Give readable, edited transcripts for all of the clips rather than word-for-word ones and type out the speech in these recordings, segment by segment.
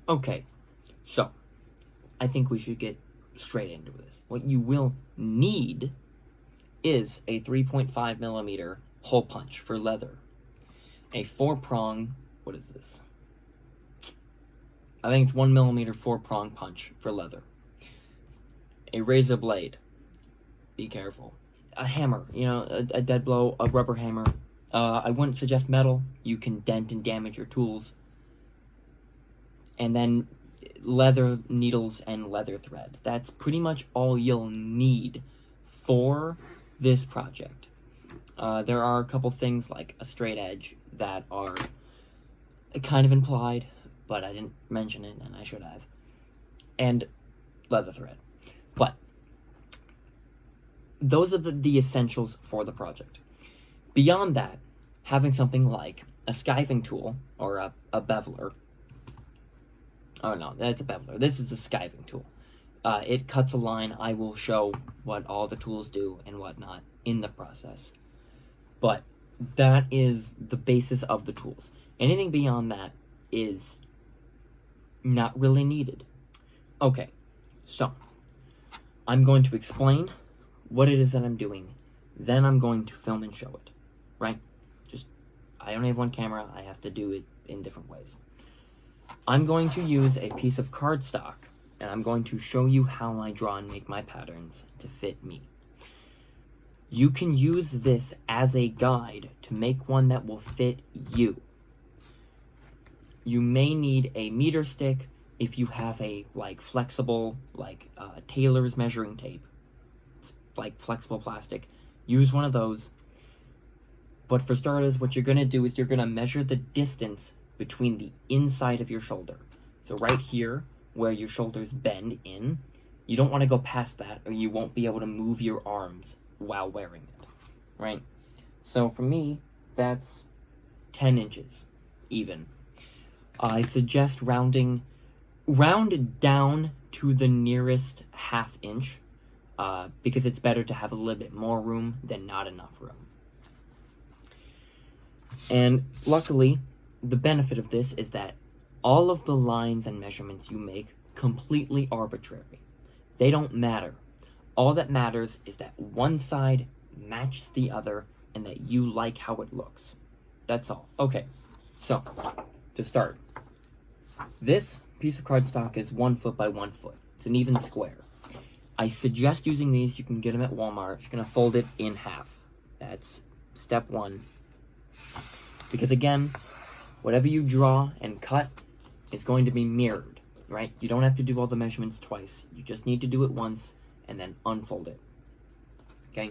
Okay, so I think we should get straight into this. What you will need is a 3.5 millimeter hole punch for leather, a 4-prong, what is this? I think it's 1 millimeter 4-prong punch for leather, a razor blade, be careful, a hammer, a dead blow, a rubber hammer. I wouldn't suggest metal, you can dent and damage your tools. And then leather needles and leather thread. That's pretty much all you'll need for this project. There are a couple things like a straight edge that are kind of implied, but I didn't mention it and I should have. And leather thread. But those are the essentials for the project. Beyond that, having something like a skiving tool or a beveler. Oh no, that's a beveler. This is a skiving tool. It cuts a line. I will show what all the tools do and whatnot in the process. But that is the basis of the tools. Anything beyond that is not really needed. Okay, so I'm going to explain what it is that I'm doing. Then I'm going to film and show it, right? I only have one camera. I have to do it in different ways. I'm going to use a piece of cardstock, and I'm going to show you how I draw and make my patterns to fit me. You can use this as a guide to make one that will fit you. You may need a meter stick if you have a flexible, tailor's measuring tape. It's like flexible plastic. Use one of those. But for starters, what you're going to do is you're going to measure the distance between the inside of your shoulder. So right here, where your shoulders bend in, you don't want to go past that or you won't be able to move your arms while wearing it, right? So for me, that's 10 inches, even. I suggest round down to the nearest half inch, because it's better to have a little bit more room than not enough room. And luckily, the benefit of this is that all of the lines and measurements you make completely arbitrary. They don't matter. All that matters is that one side matches the other and that you like how it looks. That's all. Okay, so to start, this piece of cardstock is 1 foot by 1 foot. It's an even square. I suggest using these. You can get them at Walmart. You're going to fold it in half. That's step one. Because again, whatever you draw and cut is going to be mirrored, right? You don't have to do all the measurements twice. You just need to do it once and then unfold it. Okay?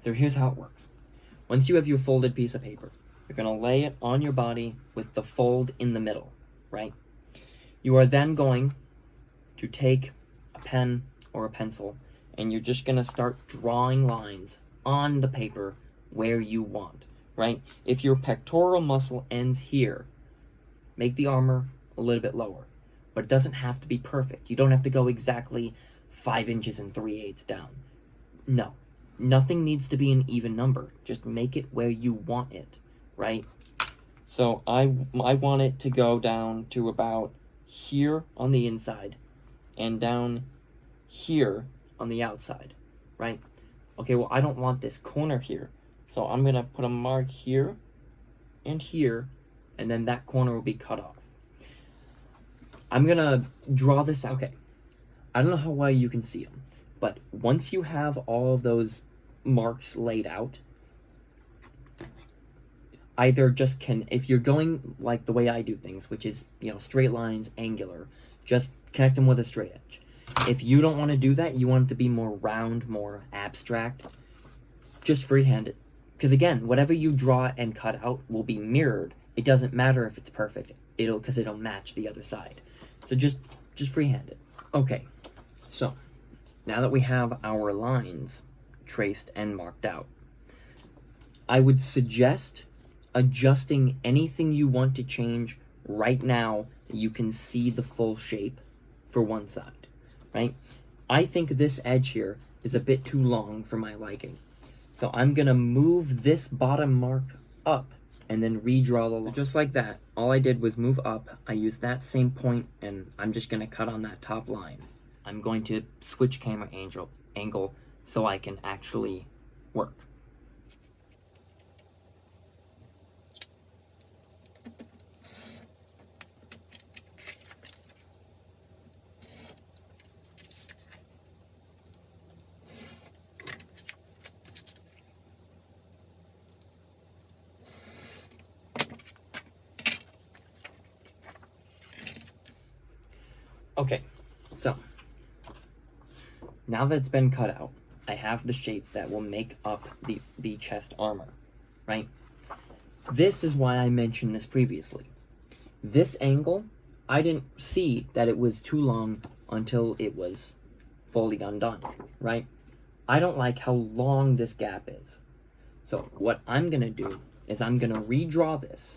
So here's how it works. Once you have your folded piece of paper, you're going to lay it on your body with the fold in the middle, right? You are then going to take a pen or a pencil and you're just going to start drawing lines on the paper where you want. Right? If your pectoral muscle ends here, make the armor a little bit lower. But it doesn't have to be perfect. You don't have to go exactly 5 inches and 3/8 down. No. Nothing needs to be an even number. Just make it where you want it. Right? So I want it to go down to about here on the inside and down here on the outside. Right? Okay, well, I don't want this corner here. So I'm going to put a mark here and here, and then that corner will be cut off. I'm going to draw this out. Okay, I don't know how well you can see them, but once you have all of those marks laid out, either just if you're going like the way I do things, which is, straight lines, angular, just connect them with a straight edge. If you don't want to do that, you want it to be more round, more abstract, just freehand it. Because again, whatever you draw and cut out will be mirrored. It doesn't matter if it's perfect, because it'll match the other side. So just freehand it. Okay, so now that we have our lines traced and marked out, I would suggest adjusting anything you want to change right now. You can see the full shape for one side, right? I think this edge here is a bit too long for my liking. So I'm going to move this bottom mark up and then redraw the line. So just like that, all I did was move up. I used that same point, and I'm just going to cut on that top line. I'm going to switch camera angle so I can actually work. Okay, so now that it's been cut out, I have the shape that will make up the chest armor, right? This is why I mentioned this previously. This angle, I didn't see that it was too long until it was fully undone, right? I don't like how long this gap is. So what I'm gonna do is I'm gonna redraw this.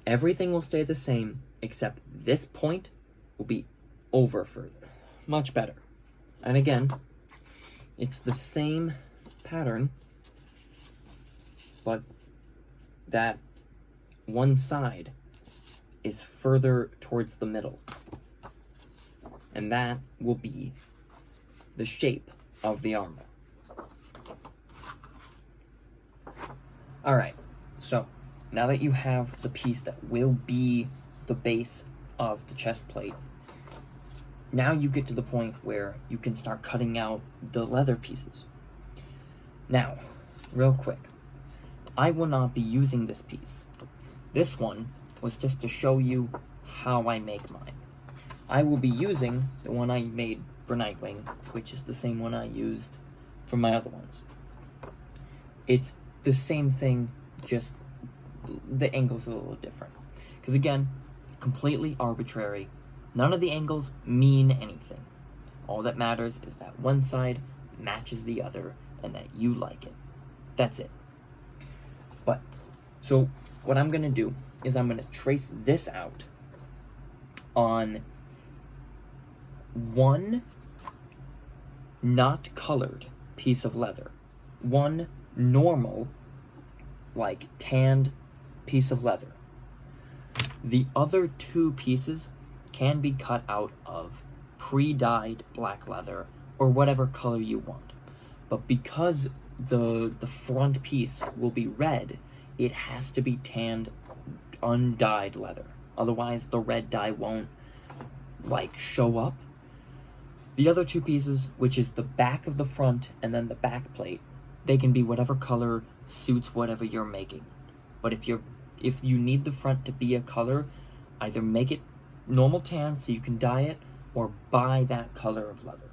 Everything will stay the same, except this point will be over further. Much better. And again, it's the same pattern, but that one side is further towards the middle. And that will be the shape of the armor. Alright, so now that you have the piece that will be the base of the chest plate, now you get to the point where you can start cutting out the leather pieces. Now, real quick, I will not be using this piece. This one was just to show you how I make mine. I will be using the one I made for Nightwing, which is the same one I used for my other ones. It's the same thing, just the angle's a little different. Because again, it's completely arbitrary. None of the angles mean anything. All that matters is that one side matches the other and that you like it. That's it. But, so what I'm going to do is I'm going to trace this out on one not colored piece of leather. One normal, like tanned piece of leather. The other two pieces can be cut out of pre-dyed black leather or whatever color you want. But because the front piece will be red, it has to be tanned undyed leather. Otherwise the red dye won't like show up. The other two pieces, which is the back of the front and then the back plate, they can be whatever color suits whatever you're making. But if you need the front to be a color, either make it normal tan so you can dye it, or buy that color of leather.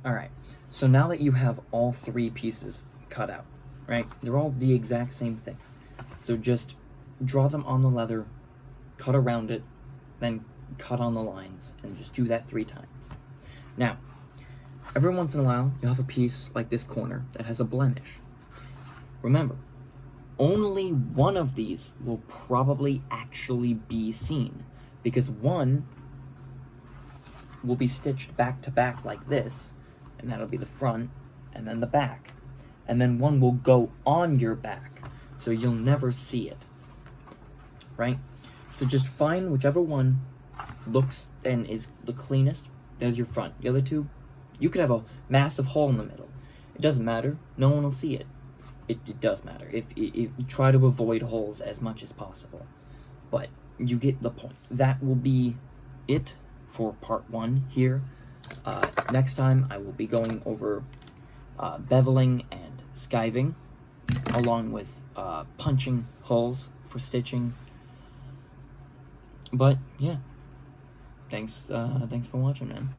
Alright, So now that you have all 3 pieces cut out, right? They're all the exact same thing. So just draw them on the leather, cut around it, then cut on the lines, and just do that 3 times. Now, every once in a while, you'll have a piece like this corner that has a blemish. Remember, only one of these will probably actually be seen, because one will be stitched back to back like this, and that'll be the front, and then the back. And then one will go on your back, so you'll never see it, right? So just find whichever one looks and is the cleanest. There's your front. The other 2, you could have a massive hole in the middle. It doesn't matter. No one will see it. It does matter if you try to avoid holes as much as possible. But you get the point. That will be it for part 1 here. Next time I will be going over beveling and skiving, along with punching holes for stitching. But yeah, thanks for watching, man.